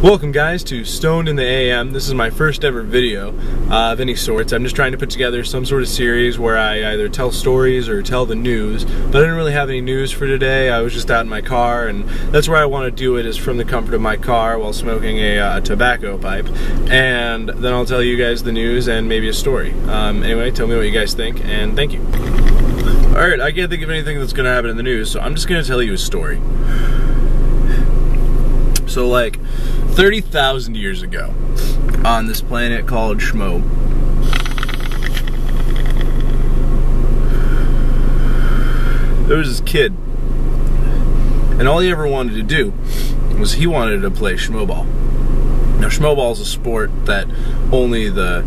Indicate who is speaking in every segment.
Speaker 1: Welcome guys to Stoned in the AM. This is my first ever video of any sorts. I'm just trying to put together some sort of series where I either tell stories or tell the news, but I didn't really have any news for today. I was just out in my car, and that's where I want to do it, is from the comfort of my car while smoking a tobacco pipe, and then I'll tell you guys the news and maybe a story. Anyway, tell me what you guys think, and thank you. Alright, I can't think of anything that's going to happen in the news, so I'm just going to tell you a story. So like 30,000 years ago, on this planet called Schmo, there was this kid, and all he ever wanted to do was he wanted to play schmoball. Now schmoball is a sport that only the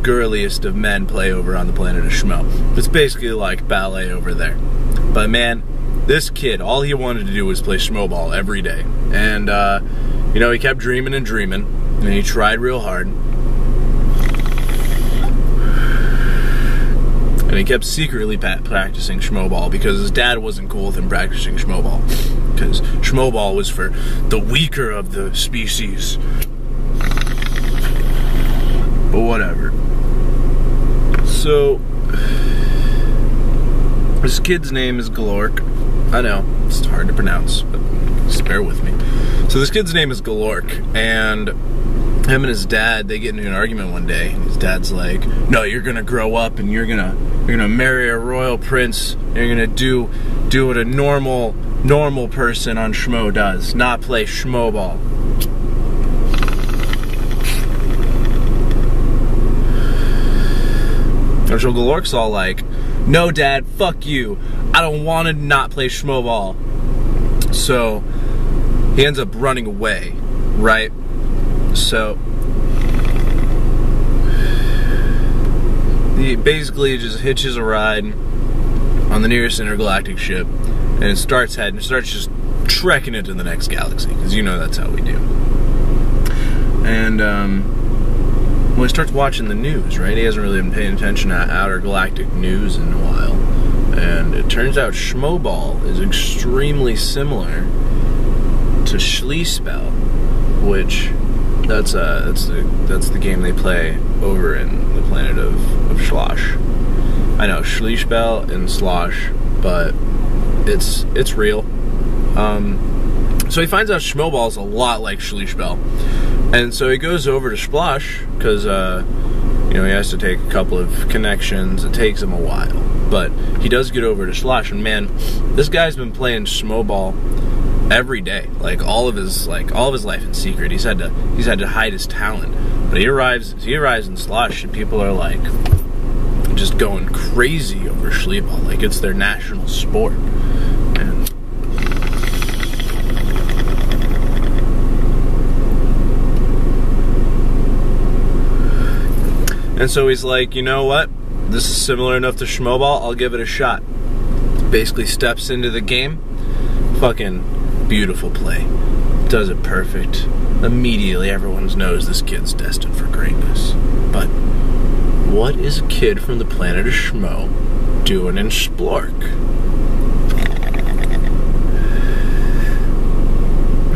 Speaker 1: girliest of men play over on the planet of Schmo. It's basically like ballet over there. But man, this kid, all he wanted to do was play schmoball every day. And, you know, he kept dreaming and dreaming, and he tried real hard. And he kept secretly practicing schmoball because his dad wasn't cool with him practicing schmoball. Because schmoball was for the weaker of the species. But whatever. So, this kid's name is Galork. I know, it's hard to pronounce, but just bear with me. So this kid's name is Galork, and him and his dad, they get into an argument one day, and his dad's like, no, you're gonna grow up and you're gonna marry a royal prince, and you're gonna do what a normal person on Schmo does, not play schmoball. And so Galork's all like, no dad, fuck you. I don't want to not play schmoball. So he ends up running away, right? So he basically just hitches a ride on the nearest intergalactic ship, and it starts just trekking into the next galaxy, because you know that's how we do. And when he starts watching the news, right? He hasn't really been paying attention to outer galactic news in a while. And it turns out schmoball is extremely similar to Schliespel, which that's the game they play over in the planet of Slosh. I know, Schliespel and Slosh, but it's real. So he finds out schmoball is a lot like Schliespel. And so he goes over to Splosh, because, you know, he has to take a couple of connections. It takes him a while. But he does get over to Slosh, and man, this guy's been playing schmoball every day. Like, all of his life in secret. He's had to hide his talent. But he arrives in Slosh, and people are, like, just going crazy over schleeball. Like, it's their national sport. And so he's like, you know what? This is similar enough to schmoball, I'll give it a shot. Basically steps into the game. Fucking beautiful play. Does it perfect. Immediately everyone knows this kid's destined for greatness. But what is a kid from the planet of Schmo doing in Splork?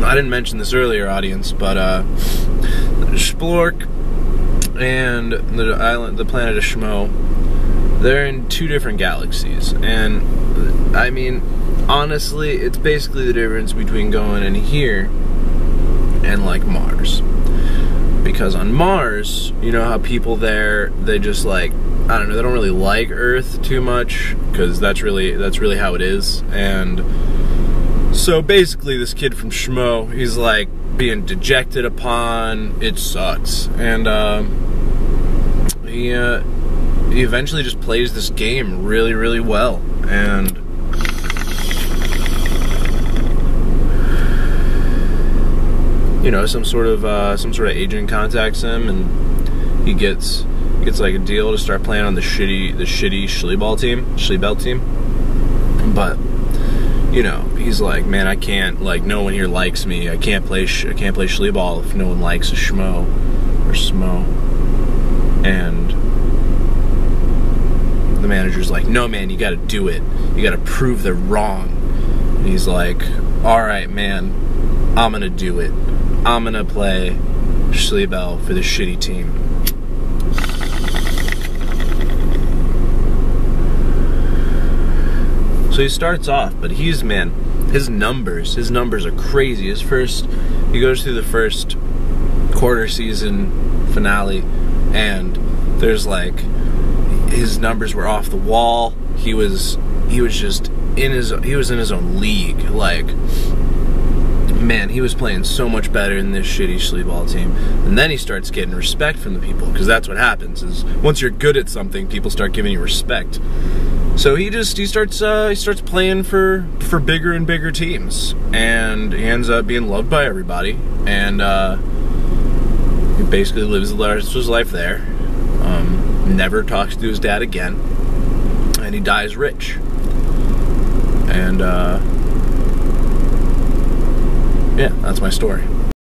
Speaker 1: I didn't mention this earlier, audience, but Splork and the planet of Schmo, they're in two different galaxies, and I mean, honestly, it's basically the difference between going in here and like Mars. Because on Mars, you know how people there, they just like, I don't know, they don't really like Earth too much, because that's really how it is. And so basically this kid from Schmo, he's like being dejected upon, it sucks. And he eventually just plays this game really, really well. And you know, some sort of agent contacts him, and he gets like a deal to start playing on the shitty Schleebel team. But you know, he's like, man, I can't, like, no one here likes me. I can't play Schleeball if no one likes a Schmo or Smo. And the manager's like, no man, you gotta do it. You gotta prove they're wrong. And he's like, alright man, I'm gonna do it. I'm gonna play Schliebel for the shitty team. So he starts off, but his numbers are crazy. He goes through the first quarter season finale, and there's like, his numbers were off the wall. He was just in his own league. Like, man, he was playing so much better than this shitty Schliebel team. And then he starts getting respect from the people, because that's what happens, is once you're good at something, people start giving you respect. So he starts playing for bigger and bigger teams, and he ends up being loved by everybody, and he basically lives the rest of his life there. Never talks to his dad again, and he dies rich. And yeah, that's my story.